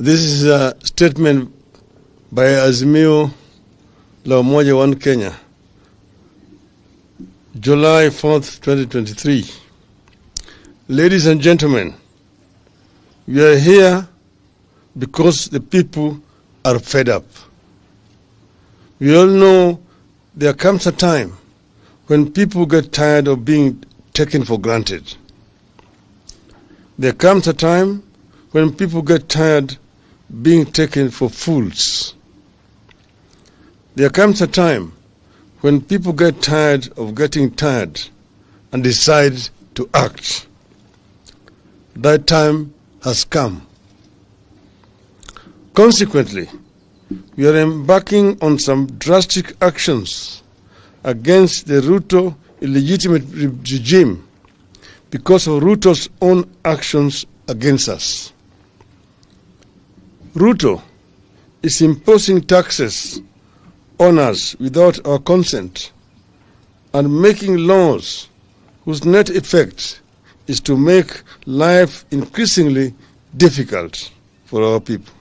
This is a statement by Azimio la Umoja One Kenya, July 4th, 2023. Ladies and gentlemen, we are here because the people are fed up. We all know there comes a time when people get tired of being taken for granted. There comes a time when people get tired being taken for fools. There comes a time when people get tired of getting tired and decide to act. That time has come. Consequently, we are embarking on some drastic actions against the Ruto illegitimate regime because of Ruto's own actions against us. Ruto is imposing taxes on us without our consent and making laws whose net effect is to make life increasingly difficult for our people.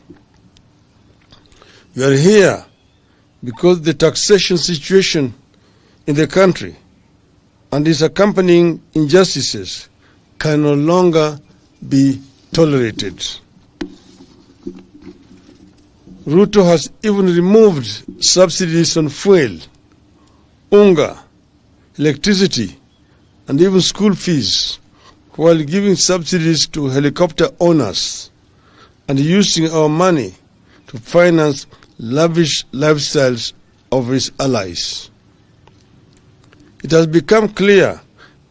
We are here because the taxation situation in the country and its accompanying injustices can no longer be tolerated. Ruto has even removed subsidies on fuel, unga, electricity, and even school fees, while giving subsidies to helicopter owners and using our money to finance lavish lifestyles of his allies. It has become clear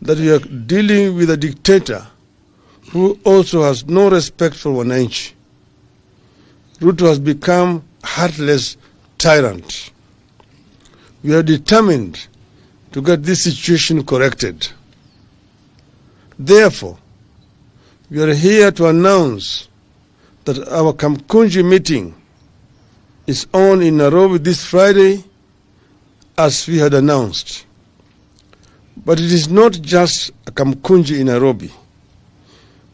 that we are dealing with a dictator who also has no respect for wananchi. Ruto has become a heartless tyrant. We are determined to get this situation corrected. Therefore, we are here to announce that our Kamkunji meeting is on in Nairobi this Friday, as we had announced. But it is not just a Kamkunji in Nairobi,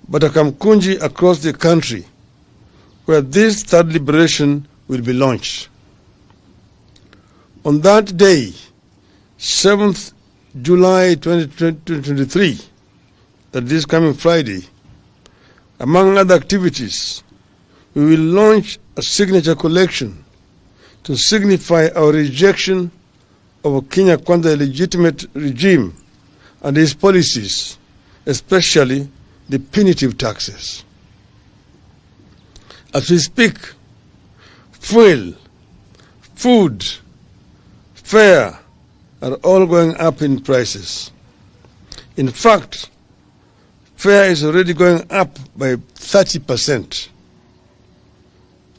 but a Kamkunji across the country, where this third liberation will be launched. On that day, 7th July 2023, that this coming Friday, among other activities, we will launch a signature collection to signify our rejection of Kenya Kwanza illegitimate regime and its policies, especially the punitive taxes. As we speak, fuel, food, fare are all going up in prices. In fact, fare is already going up by 30%.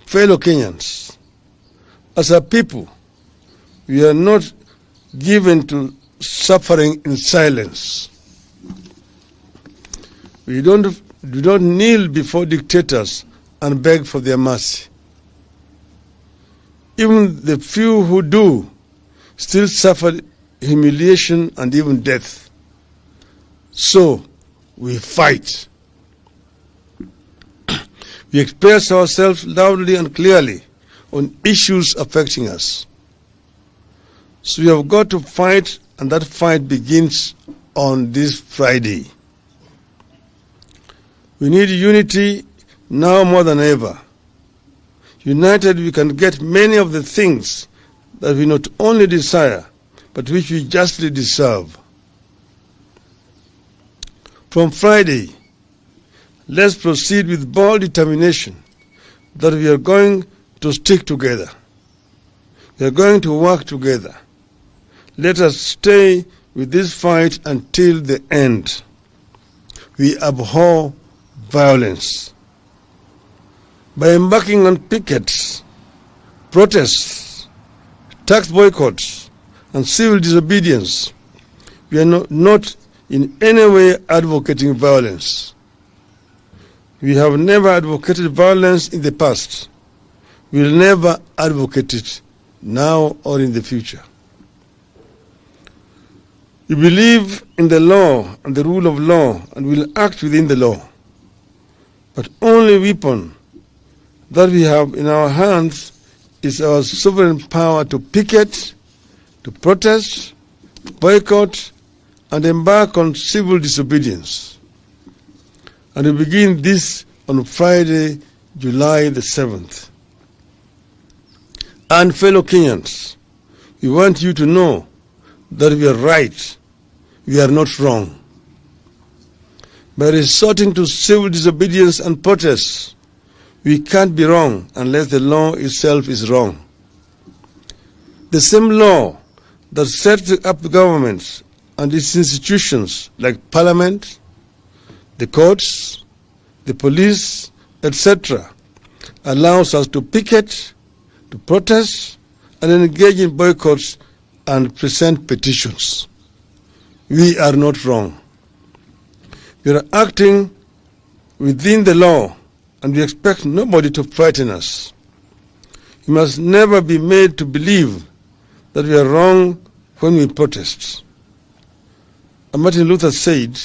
Fellow Kenyans, as a people, we are not given to suffering in silence. We do not kneel before dictators and beg for their mercy. Even the few who do still suffer humiliation and even death. So we fight. We express ourselves loudly and clearly on issues affecting us. So we have got to fight, and that fight begins on this Friday. We need unity now more than ever. United, we can get many of the things that we not only desire, but which we justly deserve. From Friday, let's proceed with bold determination that we are going to stick together. We are going to work together. Let us stay with this fight until the end. We abhor violence. By embarking on pickets, protests, tax boycotts, and civil disobedience, we are not in any way advocating violence. We have never advocated violence in the past. We will never advocate it now or in the future. We believe in the law and the rule of law and will act within the law. But only weapon that we have in our hands is our sovereign power to picket, to protest, boycott, and embark on civil disobedience. And we begin this on Friday, July the 7th. And fellow Kenyans, we want you to know that we are right, we are not wrong. By resorting to civil disobedience and protests, we can't be wrong unless the law itself is wrong. The same law that sets up the governments and its institutions like parliament, the courts, the police, etc., allows us to picket, to protest, and engage in boycotts and present petitions. We are not wrong. We are acting within the law, and we expect nobody to frighten us. We must never be made to believe that we are wrong when we protest. And Martin Luther said,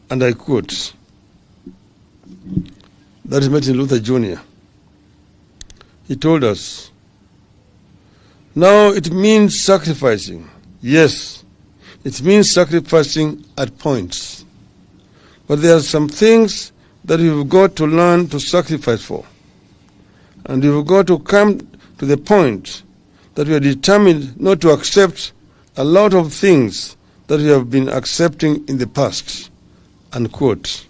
and I quote, that is Martin Luther Jr. He told us, now it means sacrificing. Yes, it means sacrificing at points. But there are some things that we've got to learn to sacrifice for. And we've got to come to the point that we are determined not to accept a lot of things that we have been accepting in the past. Unquote.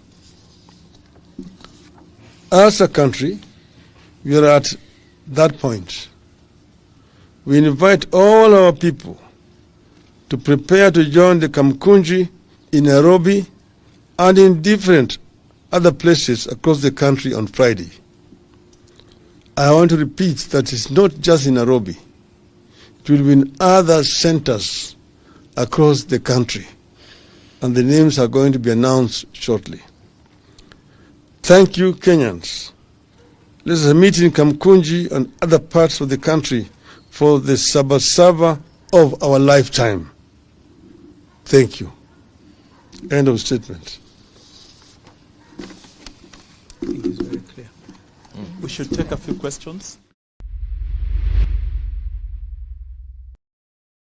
As a country, we are at that point. We invite all our people to prepare to join the Kamkunji in Nairobi and in different other places across the country on Friday. I want to repeat that it's not just in Nairobi. It will be in other centers across the country, and the names are going to be announced shortly. Thank you, Kenyans. Let us meet in Kamkunji and other parts of the country for the Saba Saba of our lifetime. Thank you. End of statement. I think it's very clear. We should take a few questions.